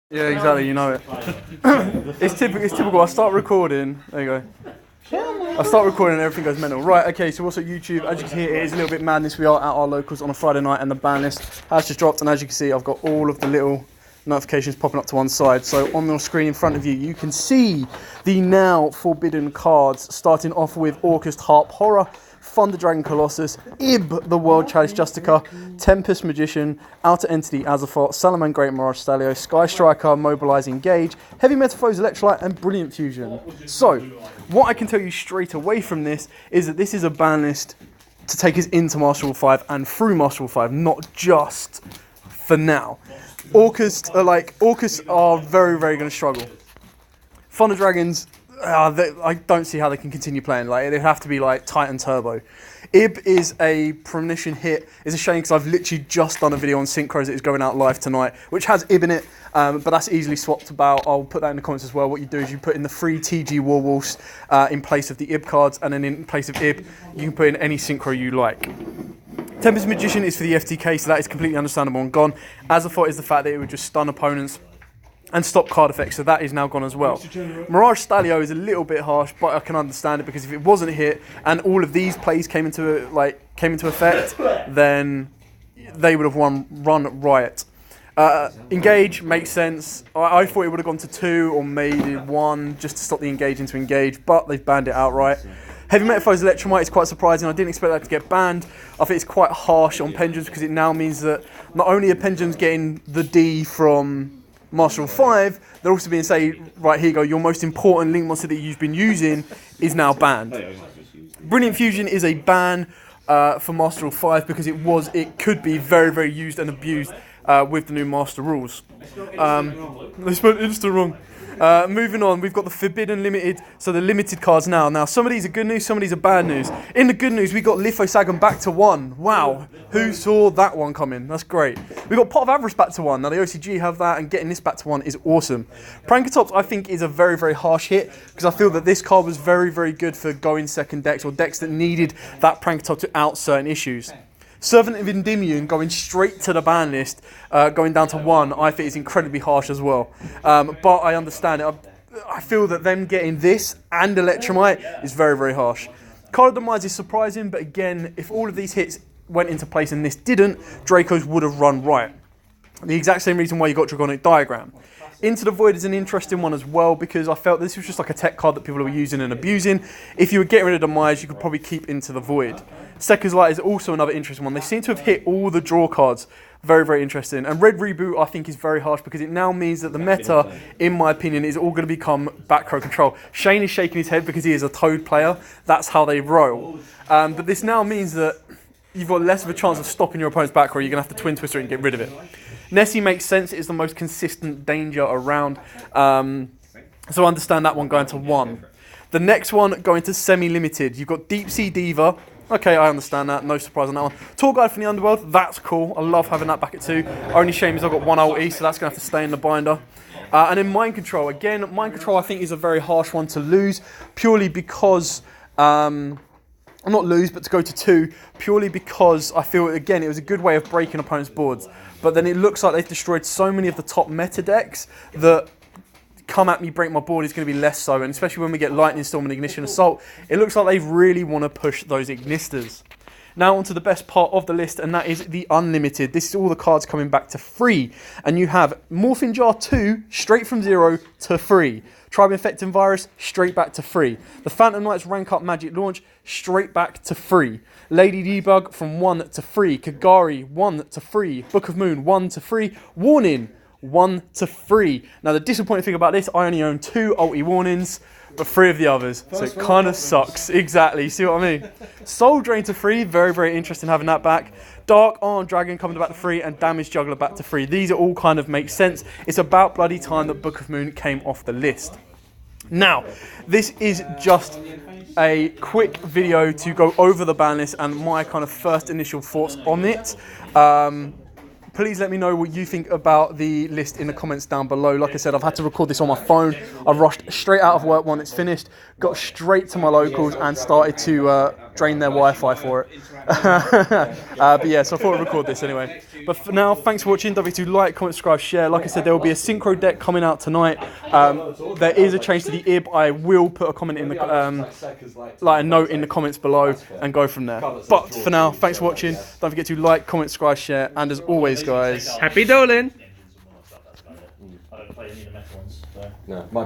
Yeah, exactly. You know it. It's typical. It's typical. I start recording. There you go. I start recording and everything goes mental. Right. Okay. So what's up, YouTube? As you can see, it is a little bit madness. We are at our locals on a Friday night, and the ban list has just dropped. And as you can see, I've got all of the little notifications popping up to one side. So on the screen in front of you, you can see the now forbidden cards. Starting off with Orcust Harp Horror, Thunder Dragon Colossus, Ib the World Chalice Justica, Tempest Magician, Outer Entity Azathoth, Salaman Great Mirage Stalio, Sky Striker, Mobilize Engage, Heavy Metamorphose Electrolyte, and Brilliant Fusion. So, what I can tell you straight away from this is that this is a ban list to take us into Master Rule 5 and through Master Rule 5, not just for now. Orcust are very, very going to struggle. Thunder Dragons, I don't see how they can continue playing. Like, it'd have to be like Titan Turbo. Ib is a premonition hit. It's a shame because I've literally just done a video on Synchros that is going out live tonight, which has Ib in it, but that's easily swapped about. I'll put that in the comments as well. What you do is you put in the free TG Warwolves in place of the Ib cards, and then in place of Ib, you can put in any Synchro you like. Tempest Magician is for the FTK, so that is completely understandable and gone. Azathoth is the fact that it would just stun opponents and stop card effects, so that is now gone as well. Mirage Stalio is a little bit harsh, but I can understand it because if it wasn't hit and all of these plays came into effect, then they would have run riot. Engage makes sense. I thought it would have gone to 2 or maybe 1 just to stop the engage into engage, but they've banned it outright. Heavy Metamorphose Electromite is quite surprising. I didn't expect that to get banned. I think it's quite harsh on Pendulums because it now means that not only are Pendulums getting the D from Master Rule 5, they're also being saying, right, here you go, your most important link monster that you've been using is now banned. Brilliant Fusion is a ban for Master Rule 5 because it could be very, very used and abused with the new Master Rules. They spelled instant wrong. Moving on, we've got the Forbidden Limited, so the limited cards now. Now, some of these are good news, some of these are bad news. In the good news, we got Lithosagon back to 1. Wow, who saw that one coming? That's great. We got Pot of Avarice back to 1. Now, the OCG have that, and getting this back to 1 is awesome. Prankatops, I think, is a very, very harsh hit, because I feel that this card was very, very good for going second decks, or decks that needed that Prankatop to out certain issues. Servant of Endymion going straight to the ban list, going down to 1, I think is incredibly harsh as well. But I understand it. I feel that them getting this and Electromite is very, very harsh. Card of Demise is surprising, but again, if all of these hits went into place and this didn't, Dracos would have run right. The exact same reason why you got Dragonic Diagram. Into the Void is an interesting one as well because I felt this was just like a tech card that people were using and abusing. If you were getting rid of Demise, you could probably keep Into the Void. Second's Light is also another interesting one. They seem to have hit all the draw cards. Very, very interesting. And Red Reboot, I think, is very harsh because it now means that the meta, in my opinion, is all going to become back row control. Shane is shaking his head because he is a Toad player. That's how they roll. But this now means that you've got less of a chance of stopping your opponent's back row. You're going to have to Twin Twister it and get rid of it. Nessie makes sense. It is the most consistent danger around. So I understand that one going to 1. The next one going to semi-limited. You've got Deep Sea Diva. Okay, I understand that. No surprise on that one. Tour Guide from the Underworld. That's cool. I love having that back at 2. Only shame is I've got 1 ulti, so that's going to have to stay in the binder. And then Mind Control. Again, Mind Control I think is a very harsh one to lose. Purely because... not lose, but to go to 2, purely because I feel, again, it was a good way of breaking opponents' boards. But then it looks like they've destroyed so many of the top meta decks that come at me, break my board is going to be less so. And especially when we get Lightning Storm and Ignition Assault, it looks like they really want to push those Ignisters. Now onto the best part of the list, and that is the Unlimited. This is all the cards coming back to free. And you have Morphing Jar 2, straight from 0 to free. Tribe Infecting Virus, straight back to free. The Phantom Knights Rank Up Magic Launch, straight back to free. Lady Debug from 1 to free. Kagari, 1 to free. Book of Moon, 1 to free. Warning, 1 to free. Now the disappointing thing about this, I only own 2 ulti warnings, but 3 of the others. So it kind of sucks. Exactly, see what I mean? Soul Drain to free, very, very interesting having that back. Dark Arm Dragon coming back to free, and Damage Juggler back to free. These are all kind of make sense. It's about bloody time that Book of Moon came off the list. Now, this is just a quick video to go over the ban list and my kind of first initial thoughts on it. Please let me know what you think about the list in the comments down below. Like I said, I've had to record this on my phone. I've rushed straight out of work when it's finished, got straight to my locals and started to drain their Wi-Fi for it. But yeah, so I thought I'd record this anyway. But for now, thanks for watching. Don't forget to like, comment, subscribe, share. Like I said, there will be a synchro deck coming out tonight. There is a change to the IB. I will put a comment in the like a note in the comments below and go from there. But for now, thanks for watching. Don't forget to like, comment, subscribe, share, and as always, guys, happy doling. I don't play any of the metal ones. So. No, my